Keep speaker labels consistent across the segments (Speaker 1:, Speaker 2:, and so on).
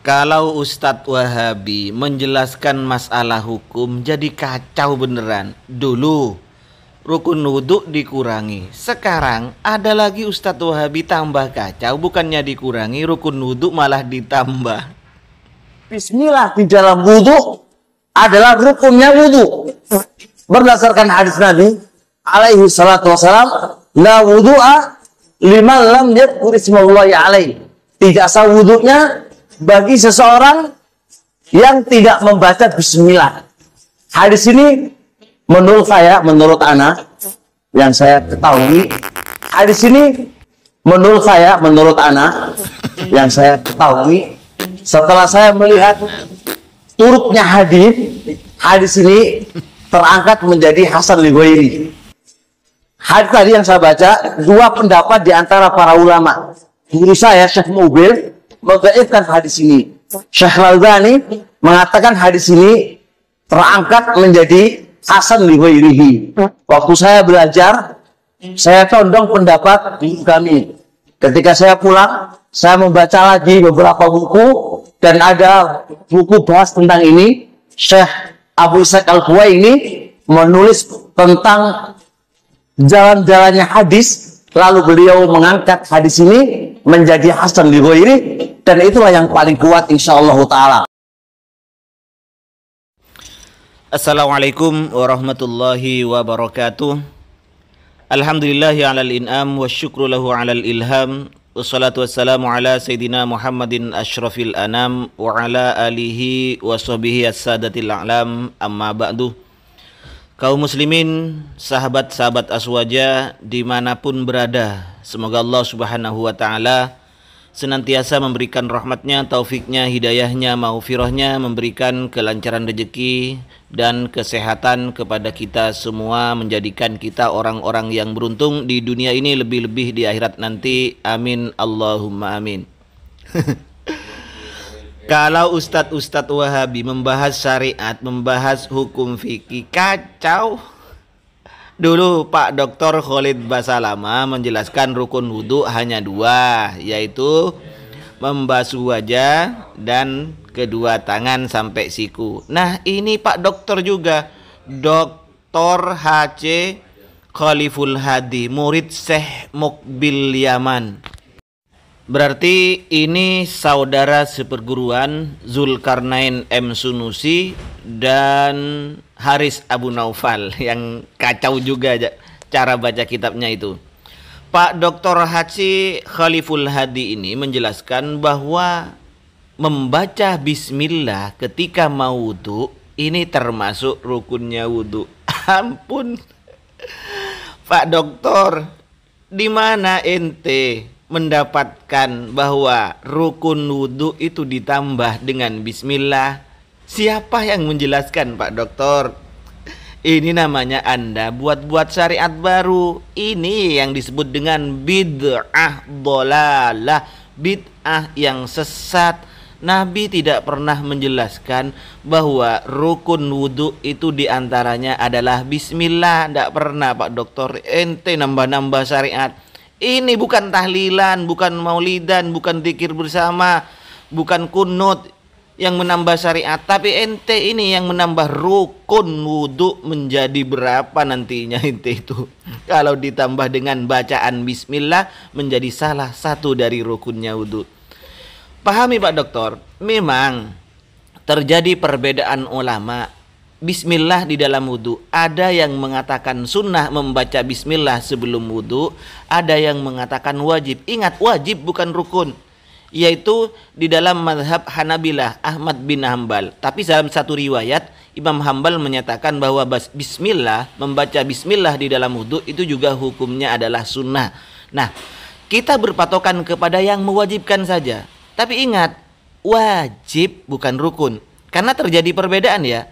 Speaker 1: Kalau Ustadz Wahabi menjelaskan masalah hukum jadi kacau beneran. Dulu rukun wudhu dikurangi, sekarang ada lagi Ustadz Wahabi tambah kacau, bukannya dikurangi rukun wudhu malah ditambah.
Speaker 2: Bismillah di dalam wudhu adalah rukunnya wudhu. Berdasarkan hadis Nabi alaihi salatu wassalam, la wudhu'a liman lam yadhkur ismallahi alaihi. Tidak sah wudhunya bagi seseorang yang tidak membaca bismillah. Hadis ini menurut ana yang saya ketahui, hadis ini menurut ana yang saya ketahui, setelah saya melihat turutnya hadis ini terangkat menjadi hasan li ghairi. Hadis tadi yang saya baca, dua pendapat di antara para ulama. Guru saya Syekh Mubil mendhaifkan hadis ini. Syekh Al-Albani mengatakan hadis ini terangkat menjadi hasan li ghairihi. Waktu saya belajar, saya condong pendapat guru kami. Ketika saya pulang, saya membaca lagi beberapa buku dan ada buku bahas tentang ini. Syekh Abu Ishaq Al-Huwaini menulis tentang jalan-jalannya hadis, lalu beliau mengangkat hadis ini menjadi hasan li ghairi, dan itulah yang paling kuat insyaallah taala.
Speaker 1: Assalamualaikum warahmatullahi wabarakatuh. Alhamdulillahi alal in'am wa syukru lahu alal ilham. Wassalatu wassalamu ala sayyidina Muhammadin asyrafil anam wa ala alihi wa sahbihi as-sadatil a'lam, amma ba'du. Kaum muslimin, sahabat-sahabat Aswaja dimanapun berada, semoga Allah subhanahu wa ta'ala senantiasa memberikan rahmatnya, taufiknya, hidayahnya, maghfirahnya, memberikan kelancaran rezeki dan kesehatan kepada kita semua, menjadikan kita orang-orang yang beruntung di dunia ini, lebih-lebih di akhirat nanti. Amin, Allahumma amin. Kalau Ustadz Wahabi membahas syariat, membahas hukum fikih, kacau. Dulu Pak Dr. Khalid Basalama menjelaskan rukun wudhu hanya dua, yaitu membasuh wajah dan kedua tangan sampai siku. Nah ini Pak Dokter juga, Dr. H.C. Khaliful Hadi, murid Syekh Mukbil Yaman. Berarti ini saudara seperguruan Zulkarnain M. Sunusi dan Haris Abu Naufal, yang kacau juga cara baca kitabnya itu. Pak Dr. Haji Khaliful Hadi ini menjelaskan bahwa membaca bismillah ketika mau wudhu ini termasuk rukunnya wudhu. Ampun Pak Doktor, di mana ente mendapatkan bahwa rukun wudhu itu ditambah dengan bismillah? Siapa yang menjelaskan Pak Doktor? Ini namanya Anda buat-buat syariat baru. Ini yang disebut dengan bid'ah dhalalah, bid'ah yang sesat. Nabi tidak pernah menjelaskan bahwa rukun wudhu itu diantaranya adalah bismillah. Tidak pernah Pak Doktor. Ente nambah-nambah syariat. Ini bukan tahlilan, bukan maulidan, bukan zikir bersama, bukan kunut yang menambah syariat, tapi ente ini yang menambah rukun wudhu. Menjadi berapa nantinya ente itu? Kalau ditambah dengan bacaan bismillah menjadi salah satu dari rukunnya wudhu. Pahami Pak Doktor, memang terjadi perbedaan ulama. Bismillah di dalam wudhu, ada yang mengatakan sunnah membaca bismillah sebelum wudhu, ada yang mengatakan wajib. Ingat, wajib bukan rukun, yaitu di dalam mazhab Hanabilah Ahmad bin Hambal. Tapi dalam satu riwayat Imam Hambal menyatakan bahwa bismillah, membaca bismillah di dalam wudhu itu juga hukumnya adalah sunnah. Nah, kita berpatokan kepada yang mewajibkan saja. Tapi ingat, wajib bukan rukun. Karena terjadi perbedaan ya.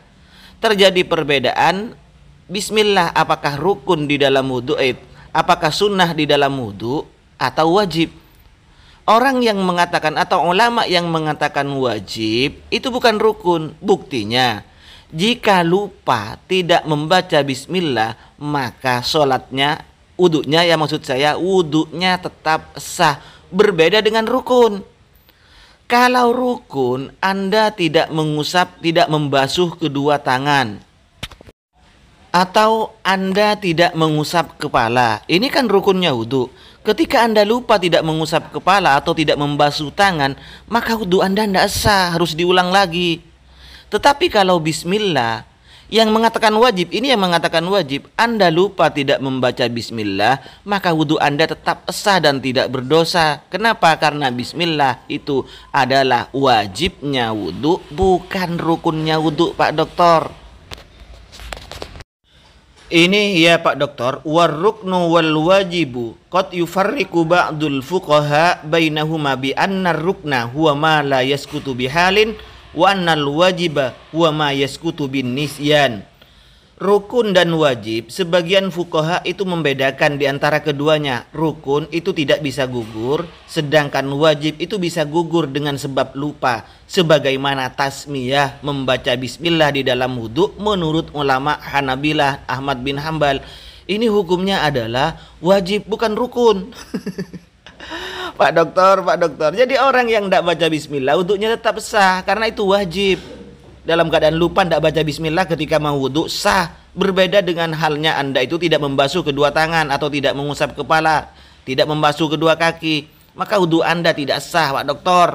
Speaker 1: Terjadi perbedaan bismillah apakah rukun di dalam wudhu, apakah sunnah di dalam wudhu atau wajib. Orang yang mengatakan atau ulama yang mengatakan wajib itu bukan rukun. Buktinya, jika lupa tidak membaca bismillah, maka sholatnya, wudhunya ya maksud saya, wudhunya tetap sah. Berbeda dengan rukun. Kalau rukun, Anda tidak mengusap, tidak membasuh kedua tangan. Atau Anda tidak mengusap kepala. Ini kan rukunnya wudhu. Ketika Anda lupa tidak mengusap kepala atau tidak membasuh tangan, maka wudhu Anda tidak sah, harus diulang lagi. Tetapi kalau bismillah, yang mengatakan wajib, ini yang mengatakan wajib, Anda lupa tidak membaca bismillah, maka wudhu Anda tetap sah dan tidak berdosa. Kenapa? Karena bismillah itu adalah wajibnya wudhu, bukan rukunnya wudhu, Pak Doktor. Ini ya Pak Doktor, warruknu wal wajibu qad yufarriqu ba'dul fuqaha bainahuma bi anna rukna huwa ma la yaskutu bihalin wa annal wajiba huwa ma yaskutu bin nisyan. Rukun dan wajib, sebagian fuqaha itu membedakan di antara keduanya. Rukun itu tidak bisa gugur, sedangkan wajib itu bisa gugur dengan sebab lupa. Sebagaimana tasmiyah, membaca bismillah di dalam wudhu, menurut ulama Hanabilah Ahmad bin Hambal, ini hukumnya adalah wajib bukan rukun. Pak Doktor, jadi orang yang tidak baca bismillah wudhunya tetap sah karena itu wajib. Dalam keadaan lupa tidak baca bismillah ketika mau wudhu sah. Berbeda dengan halnya Anda itu tidak membasuh kedua tangan atau tidak mengusap kepala, tidak membasuh kedua kaki, maka wudhu Anda tidak sah, Pak Doktor.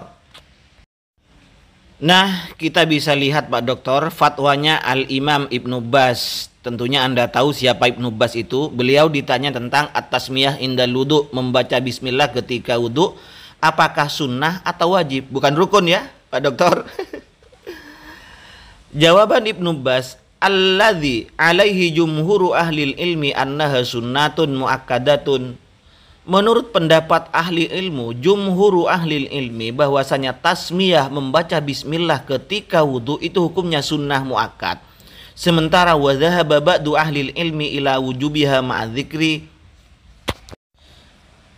Speaker 1: Nah, kita bisa lihat Pak Doktor, fatwanya Al-Imam Ibnu Baz. Tentunya Anda tahu siapa Ibnu Baz itu. Beliau ditanya tentang at-tasmiyah indal wudhu, membaca bismillah ketika wudhu, apakah sunnah atau wajib? Bukan rukun ya, Pak Doktor. Jawaban Ibnu Baz, alladzi alaihi jumhuru ahlil ilmi annaha sunnatun muakkadatun. Menurut pendapat ahli ilmu, jumhuru ahlil ilmi, bahwasanya tasmiyah membaca bismillah ketika wudhu itu hukumnya sunnah muakkad. Sementara wa dhahaba ba'du ahlil ilmi ila wujubiha ma'adzikri.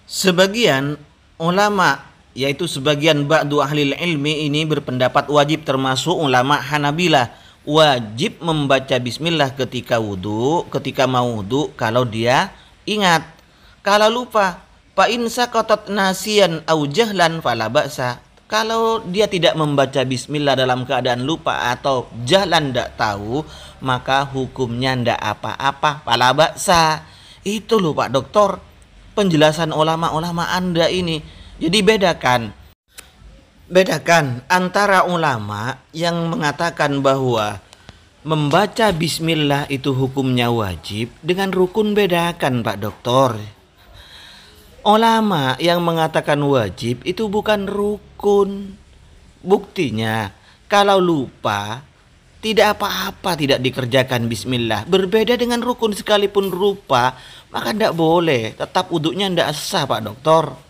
Speaker 1: Sebagian ulama, yaitu sebagian ba'du ahlil ilmi ini berpendapat wajib, termasuk ulama Hanabilah. Wajib membaca bismillah ketika wudhu, ketika mau wudhu, kalau dia ingat. Kalau lupa, fa in saqatat nasiyan au jahlan fala ba'sa. Kalau dia tidak membaca bismillah dalam keadaan lupa atau jahlan tidak tahu, maka hukumnya tidak apa-apa, fala ba'sa. Itu loh Pak Doktor, penjelasan ulama-ulama Anda ini. Jadi bedakan antara ulama yang mengatakan bahwa membaca bismillah itu hukumnya wajib dengan rukun. Bedakan Pak Doktor. Ulama yang mengatakan wajib itu bukan rukun. Buktinya kalau lupa tidak apa-apa tidak dikerjakan bismillah. Berbeda dengan rukun, sekalipun lupa maka tidak boleh, tetap wudhunya tidak sah Pak Doktor.